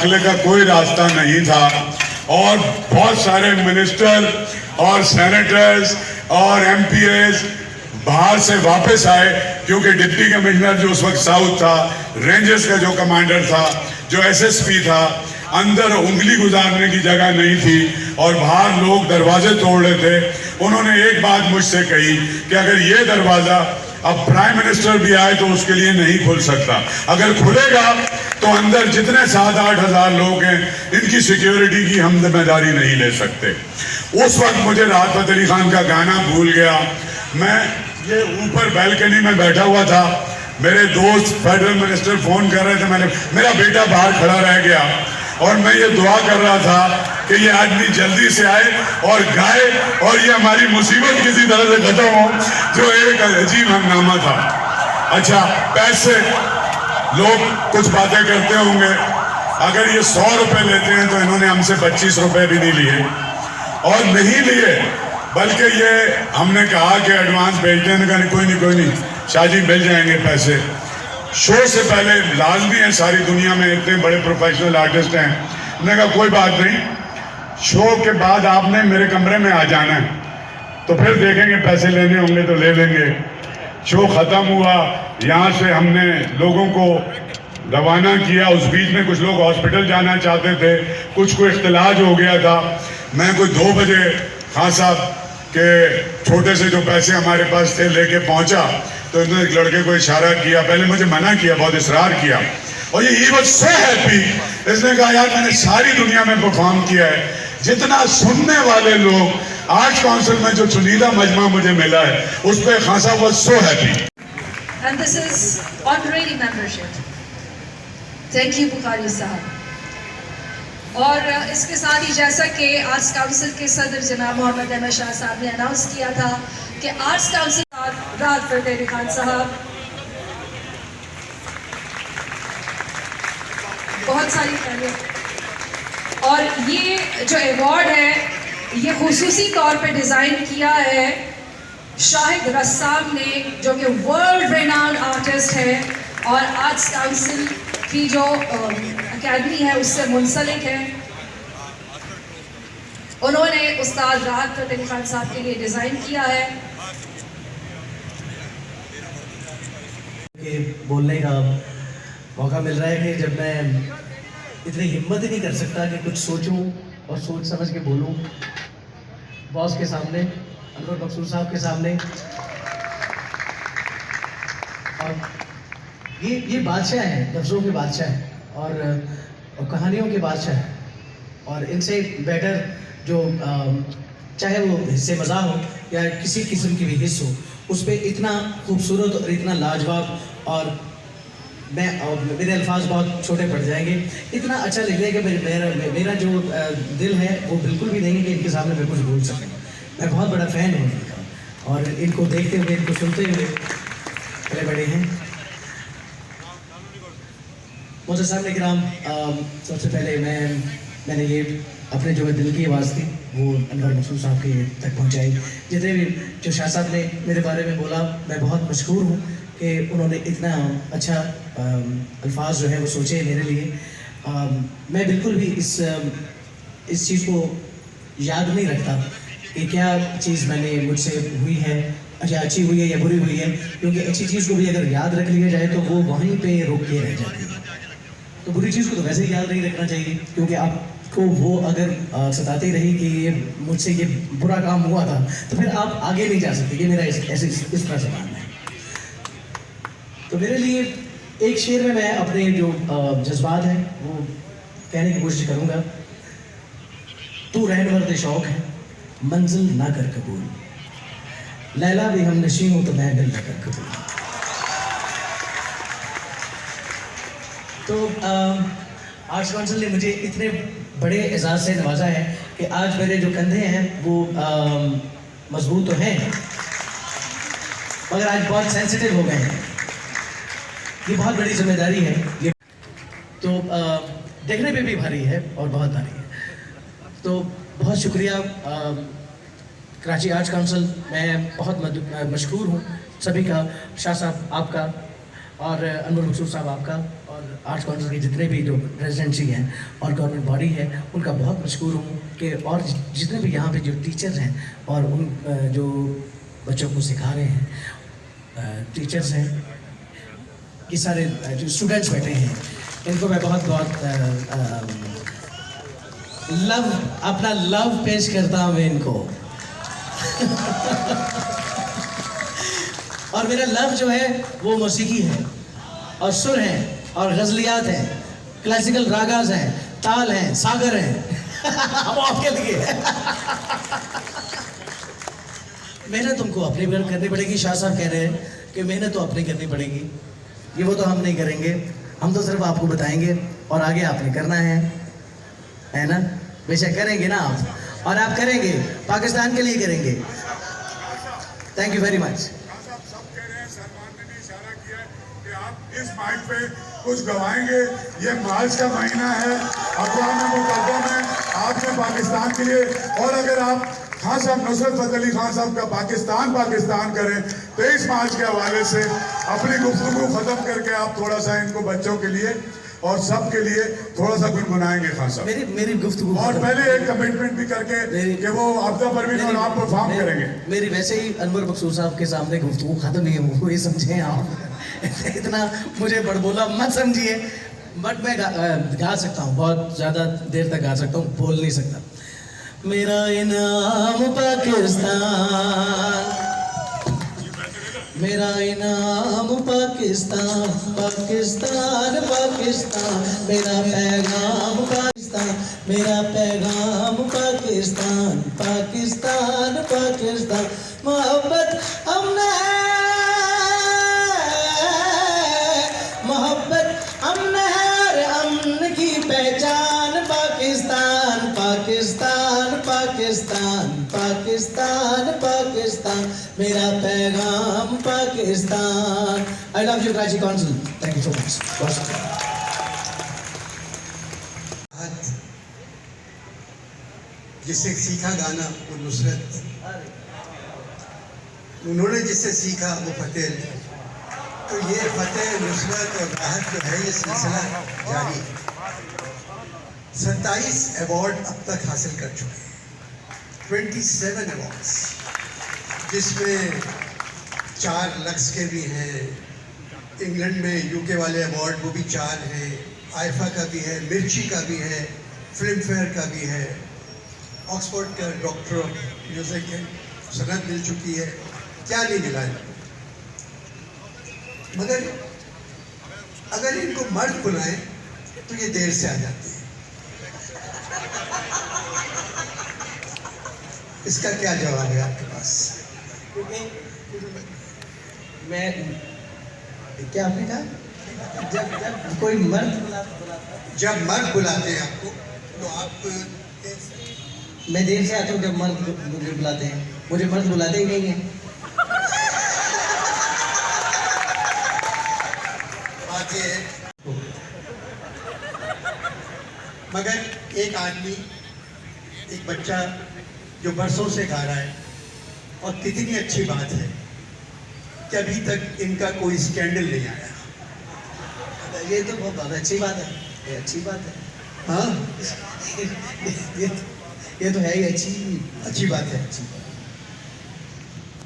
दाखिले का कोई रास्ता नहीं था और बहुत सारे मिनिस्टर और सेनेटर्स और एमपीएस बाहर से वापस आए क्योंकि डिप्टी कमिश्नर जो उस वक्त साउथ था, रेंजर्स का जो कमांडर था, जो एसएसपी था, अंदर उंगली गुजारने की जगह नहीं थी और बाहर लोग दरवाजे तोड़ रहे थे। उन्होंने एक बात मुझसे कही कि अगर ये दरवाजा अब प्राइम मिनिस्टर भी आए तो उसके लिए नहीं खुल सकता, अगर खुलेगा तो अंदर जितने 7-8 हज़ार लोग हैं इनकी सिक्योरिटी की हम जिम्मेदारी नहीं ले सकते। उस वक्त मुझे राहत फतेह अली खान का गाना भूल गया। मैं ये ऊपर बैल्कनी में बैठा हुआ था, मेरे दोस्त फेडरल मिनिस्टर फोन कर रहे थे, मेरा बेटा बाहर खड़ा रह गया और मैं ये दुआ कर रहा था कि ये आदमी जल्दी से आए और गाए और ये हमारी मुसीबत किसी तरह से खत्म हो, जो एक अजीब हंगामा था। अच्छा, पैसे लोग कुछ बातें करते होंगे, अगर ये 100 रुपए लेते हैं तो इन्होंने हमसे 25 रुपए भी नहीं लिए और नहीं लिए, बल्कि ये हमने कहा कि एडवांस भेजते हैं, कोई नहीं शाह जी मिल जाएंगे पैसे। शो से पहले लाजमी है, सारी दुनिया में इतने बड़े प्रोफेशनल आर्टिस्ट हैं, मैंने कहा कोई बात नहीं, शो के बाद आपने मेरे कमरे में आ जाना है, तो फिर देखेंगे पैसे लेने होंगे तो ले लेंगे। शो ख़त्म हुआ, यहाँ से हमने लोगों को रवाना किया। उस बीच में कुछ लोग हॉस्पिटल जाना चाहते थे, कुछ को इख्तिलाज हो गया था। मैं कोई 2 बजे खान साहब के छोटे से जो पैसे हमारे पास थे लेके पहुंचा तो इन्होंने एक लड़के को इशारा किया, पहले मुझे मना किया, बहुत इसरार किया और ये ही वाज सो हैप्पी। इसने कहा यार मैंने सारी दुनिया में परफॉर्म किया है, जितना सुनने वाले लोग आर्ट्स काउंसिल में जो चुनीदा मजमा मुझे मिला है उस पर खान साहब was so happy. And this is honorary membership. Thank you Bukhari साहब। और इसके साथ ही जैसा कि आर्ट्स काउंसिल के सदर जनाब मोहम्मद अहमद शाह साहब ने अनाउंस किया था कि आर्ट्स काउंसिल राहत फतेह अली खान साहब बहुत सारी पहले, और ये जो अवार्ड है ये खुसूसी तौर पे डिज़ाइन किया है शाहिद रस्साम ने, जो कि वर्ल्ड रेनाउंड आर्टिस्ट है और आर्ट्स काउंसिल की जो अकेडमी है उससे मुंसलिक है। उन्होंने उस्ताद राहत फतेह अली खान साहब के लिए डिज़ाइन किया है। बोलने का मौका मिल रहा है कि जब मैं इतनी हिम्मत ही नहीं कर सकता कि कुछ सोचूं और सोच समझ के बोलूं बॉस के सामने, अनवर मकसूद साहब के सामने। और ये बादशाह हैं, लफ्ज़ों के बादशाह हैं और कहानियों के बादशाह हैं, और इनसे बेटर जो चाहे वो हिस्से मज़ा हो या किसी किस्म की भी हिस्स हो, उस पर इतना खूबसूरत और इतना लाजवाब, और मेरे अल्फाज बहुत छोटे पड़ जाएंगे, इतना अच्छा लिख रहे हैं कि मेरा जो दिल है वो बिल्कुल भी नहीं है कि इनके सामने मैं कुछ बोल सकूँ। मैं बहुत बड़ा फ़ैन हूँ इनका और इनको देखते हुए, इनको सुनते हुए बड़े बड़े हैं। मुझे सामने किराम, सबसे पहले मैंने ये अपने जो दिल की आवाज़ थी वो अनवर मकसूद साहब के तक पहुँचाई। जितने भी जो शाह साहब ने मेरे बारे में बोला, मैं बहुत मशहूर हूँ कि उन्होंने इतना अच्छा अल्फाज जो है वो सोचे मेरे लिए। मैं बिल्कुल भी इस चीज़ को याद नहीं रखता कि क्या चीज़ मुझसे हुई है, अच्छा अच्छी हुई है या बुरी हुई है, क्योंकि अच्छी चीज़ को भी अगर याद रख लिया जाए तो वो वहीं पे रुक के रह जाती है। तो बुरी चीज़ को तो वैसे ही याद नहीं रखना चाहिए, क्योंकि आपको वो अगर सताती रही कि ये मुझसे ये बुरा काम हुआ था तो फिर आप आगे नहीं जा सकते। ये मेरा इस तरह से मानना है। तो मेरे लिए एक शेर में मैं अपने जो जज्बात हैं वो कहने की कोशिश करूँगा। तू रहनवर्द शौक है, मंजिल ना कर कबूल, लैला भी हम नशी हूँ तो मैं दिल ना कर कबूल। तो आर्ट्स काउंसिल ने मुझे इतने बड़े एजाज़ से नवाजा है कि आज मेरे जो कंधे हैं वो मजबूत तो हैं मगर आज बहुत सेंसिटिव हो गए हैं। ये बहुत बड़ी जिम्मेदारी है, ये तो देखने पे भी भारी है और बहुत भारी है। तो बहुत शुक्रिया कराची आर्ट्स काउंसिल, मैं बहुत मशहूर हूँ सभी का, शाह साहब आपका, और अनवर मकसूद साहब आपका और आर्ट्स काउंसिल के जितने भी जो रेजिडेंसी हैं और गवर्नमेंट बॉडी है उनका बहुत मशहूर हूँ कि और जितने भी यहाँ पे जो टीचर्स हैं और उन जो बच्चों को सिखा रहे हैं टीचर्स हैं, ये सारे जो स्टूडेंट्स बैठे हैं, इनको मैं बहुत बहुत लव अपना लव पेश करता हूँ मैं इनको। और मेरा लव जो है वो मौसीकी है और सुर है और गज़लियात हैं, क्लासिकल रागाज हैं, ताल हैं, सागर हैं। हम आपके लिए मेहनत तुमको अपनी करनी पड़ेगी। शाह साहब कह रहे हैं कि मेहनत तो अपनी करनी पड़ेगी, ये वो तो हम नहीं करेंगे, हम तो सिर्फ आपको बताएंगे और आगे आपने करना है ना? बेशक करेंगे ना आप, और आप करेंगे, पाकिस्तान के लिए करेंगे। Thank you very much. सब कह रहे हैं, सलमान ने भी इशारा किया है कि आप इस माइक पे कुछ गवाएंगे। ये मार्च का महीना है, अक़वाम मुत्तहिदा में आपने पाकिस्तान के लिए, और अगर आप खान साहब नुसरत फतेह अली खान साहब का पाकिस्तान करें 23 मार्च के हवाले से अपनी गुफ्तगू खत्म करके आप थोड़ा सा इनको बच्चों के लिए और सब के लिए थोड़ा सा गुनगुनाएंगे खान साहब। मेरी गुफ्तगू और पहले एक कमिटमेंट भी करके कि वो आपदा परवीन और आप परफॉर्म करेंगे। मेरी वैसे ही अनवर मकसूद साहब के सामने गुफ्तगू खत्म ही है, वो ये समझे आप। इतना मुझे बड़बोला मत समझिए, बट मैं गा सकता हूँ, बहुत ज़्यादा देर तक गा सकता हूँ, बोल नहीं सकता। मेरा इनाम पाकिस्तान, मेरा इनाम पाकिस्तान, पाकिस्तान पाकिस्तान, मेरा पैगाम पाकिस्तान, मेरा पैगाम पाकिस्तान, पाकिस्तान पाकिस्तान। मोहब्बत हमने मोहब्बत हमने हर अमन की पहचान। पाकिस्तान पाकिस्तान पाकिस्तान, पाकिस्तान पाकिस्तान, मेरा पैगाम Pakistan. I love you Karachi council, thank you so much. बहुत शुक्रिया। जिससे सीखा गाना वो नुसरत, उन्होंने जिससे सीखा वो फतेह अली। तो ये फतेह, नुसरत और राहत जो है ये सिलसिला जारी है। 27 अवार्ड अब तक हासिल कर चुके हैं, 27 अवार्ड्स, जिसमें 4 लक्स के भी हैं, इंग्लैंड में यूके वाले अवार्ड वो भी 4 हैं, आईफा का भी है, मिर्ची का भी है, फिल्म फेयर का भी है, ऑक्सफोर्ड का डॉक्टर ऑफ म्यूजिक है, सनद मिल चुकी है, क्या नहीं मिला है। मगर अगर इनको मर्द बुलाएं तो ये देर से आ जाते हैं। इसका क्या जवाब है आपके पास? मैं क्या आपने कहा, जब कोई मर्द जब मर्द बुलाते हैं आपको तो आप मैं देर से आता हूँ, जब मर्द मुझे बुलाते हैं, मुझे मर्द बुलाते ही नहीं है। बात ये है, मगर एक आदमी, एक बच्चा जो बरसों से गा रहा है, और कितनी अच्छी बात है कि अभी तक इनका कोई स्कैंडल नहीं आया। ये तो बहुत अच्छी बात है, ये अच्छी बात है। हाँ, ये तो है ही अच्छी बात है।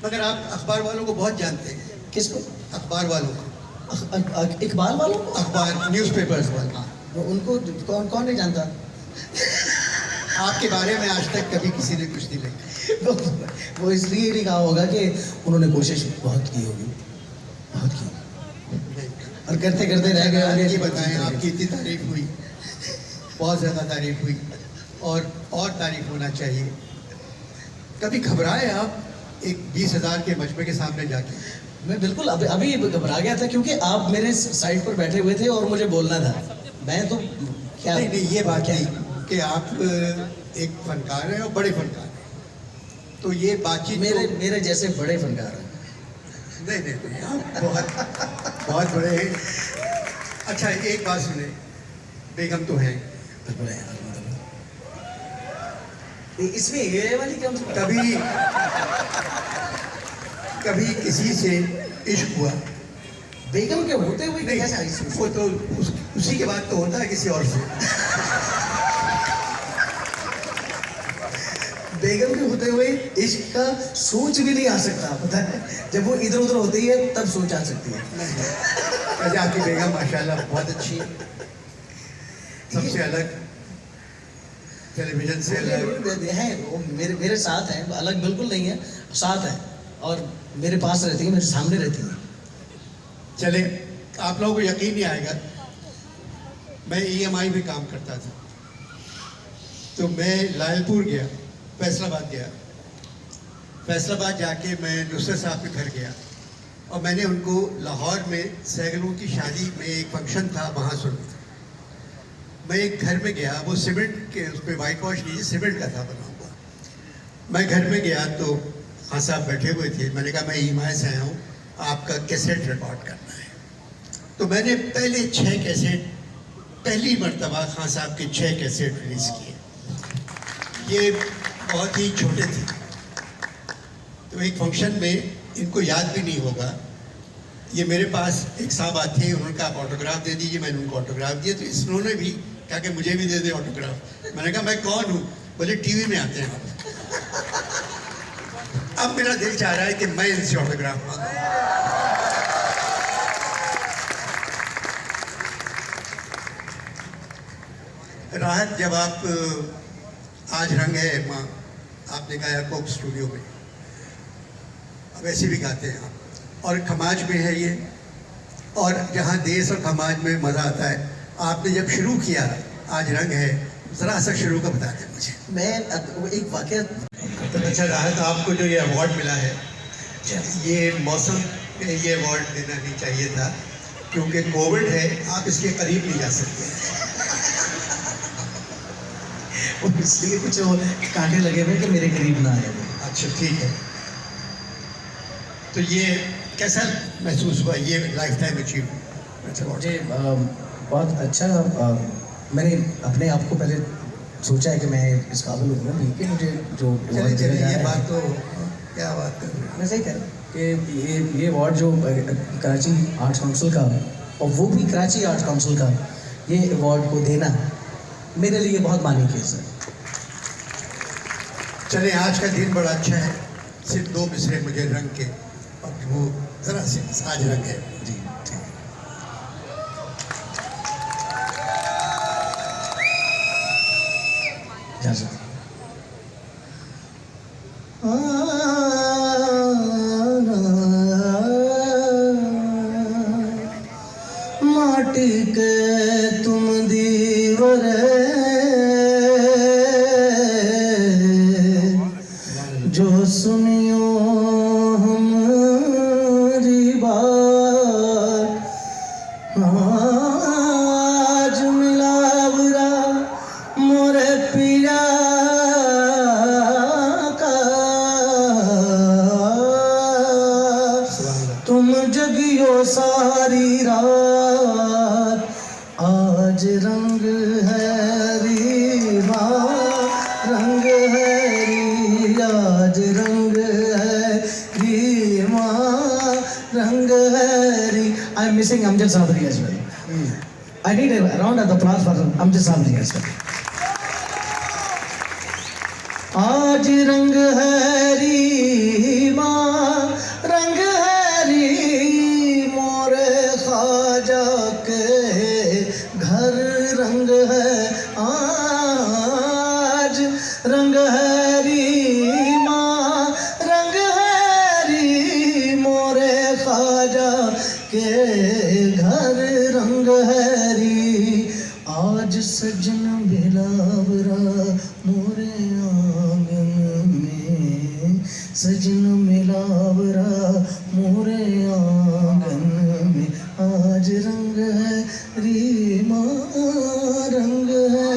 मगर आप अखबार वालों को बहुत जानते हैं। किसको? अखबार वालों को, इकबाल वालों को, अखबार न्यूज़पेपर्स वाले। उनको कौन नहीं जानता? आपके बारे में आज तक कभी किसी ने कुछ नहीं लिखा। वो इसलिए नहीं कहा होगा कि उन्होंने कोशिश बहुत की होगी, बहुत की, और करते करते रह गए। ये बताएं, आपकी इतनी तारीफ हुई, बहुत ज़्यादा तारीफ हुई, और तारीफ होना चाहिए। कभी घबराए आप एक 20,000 के मजमे के सामने जाके? मैं बिल्कुल अभी घबरा गया था, क्योंकि आप मेरे साइड पर बैठे हुए थे और मुझे बोलना था। मैं तो क्या नहीं, ये बात नहीं कि आप एक फनकार हैं और बड़े फनकार हैं, तो ये बातचीत मेरे जैसे बड़े फनकार हैं। नहीं, आप बहुत बहुत बड़े हैं। अच्छा, एक बात सुने, बेगम तो हैं, इसमें ये वाली कम से कभी किसी से इश्क हुआ, बेगम के होते हुए नहीं, कैसे आई सोच? वो तो उसी के बाद तो होता है किसी और से। बेगम के होते हुए इश्क का सोच भी नहीं आ सकता, पता है? जब वो इधर उधर होती है तब सोच आ सकती है। वैसे आपकी बेगम माशाल्लाह बहुत अच्छी है, सबसे अलग, टेलीविजन से अलग है वो, मेरे साथ है, अलग बिल्कुल नहीं है, साथ है और मेरे पास रहती है, मेरे सामने रहती है। चले, आप लोगों को यकीन नहीं आएगा, मैं EMI में काम करता था, तो मैं लालपुर गया, फैसलाबाद गया, फैसलाबाद जाके मैं नुसरत साहब के घर गया और मैंने उनको लाहौर में सैगलों की शादी में एक फंक्शन था, वहाँ सुना था। मैं एक घर में गया, वो सीमेंट के उस पर वाइट वॉश नहीं, सीमेंट का था बना हुआ। मैं घर में गया तो खान साहब बैठे हुए थे, मैंने कहा मैं EMI से आया हूँ, आपका कैसेट रिकॉर्ड करना है। तो मैंने पहले 6 कैसेट, पहली मर्तबा खान साहब के 6 कैसेट रिलीज़ किए। ये बहुत ही छोटे थे, तो एक फंक्शन में, इनको याद भी नहीं होगा, ये मेरे पास एक साहब आते, उन्होंने कहा आप ऑटोग्राफ दे दीजिए, मैंने उनको ऑटोग्राफ दिया, तो इन्होंने भी कहा कि मुझे भी दे दे ऑटोग्राफ। मैंने कहा मैं कौन हूँ? बोले टीवी में आते हैं आप। अब मेरा दिल चाह रहा है कि मैं इनसे ऑटोग्राफ मांगूं। राहत, जब आप आज रंग है माँ, आपने गाया कोक स्टूडियो में, अब ऐसे भी गाते हैं आप, और खमाज में है ये, और जहाँ देश और खमाज में मज़ा आता है। आपने जब शुरू किया आज रंग है, ज़रा सा शुरू का बता दें मुझे। मैं एक वाक़या। अच्छा राहत, आपको जो ये अवार्ड मिला है, ये मौसम में ये अवार्ड देना नहीं चाहिए था, क्योंकि कोविड है, आप इसके करीब नहीं जा सकते। इसलिए कुछ कांटे लगे हुए कि मेरे करीब ना आए। अच्छा ठीक है, तो ये कैसा महसूस हुआ, ये लाइफ टाइम अचीवमेंट? मुझे बहुत अच्छा, मैंने अपने आप को पहले सोचा है कि मैं इस काबिल हूँ कि मुझे जो award दिया जा ये रहा बात है। तो क्या बात कर रहे हैं? मैं सही कह रहा हूँ कि ये अवार्ड जो कराची आर्ट्स काउंसिल का, और वो भी कराची आर्ट्स काउंसिल का, ये अवार्ड को देना मेरे लिए बहुत मानी चीज़ है। चले, आज का दिन बड़ा अच्छा है, सिर्फ 2 मिसरे मुझे रंग के, और वो ज़रा से आज रंग है जी ठीक। इजाज़त। माटी के तुम दीवर जो सुनियो हमारी बात, आज मिला बुरा मोरे पिया का, तुम जगियो सारी रात, आज रंग है रीवा, रंग है री, आज रंग है रीवा, रंग है री। I'm missing Amjad Sabri as well. I need a round of applause for Amjad Sabri as well. आज रंग है रीमा, रंग है री मोरे ख्वाजा के घर, रंग है आज, रंग है रीमा, रंग है री मोरे ख्वाजा के घर, रंग है री। आज सजन बिलावरा मोरे आंगन में, सजन मिलावरा मोरे आंगन में, आज रंग है रीमा, रंग है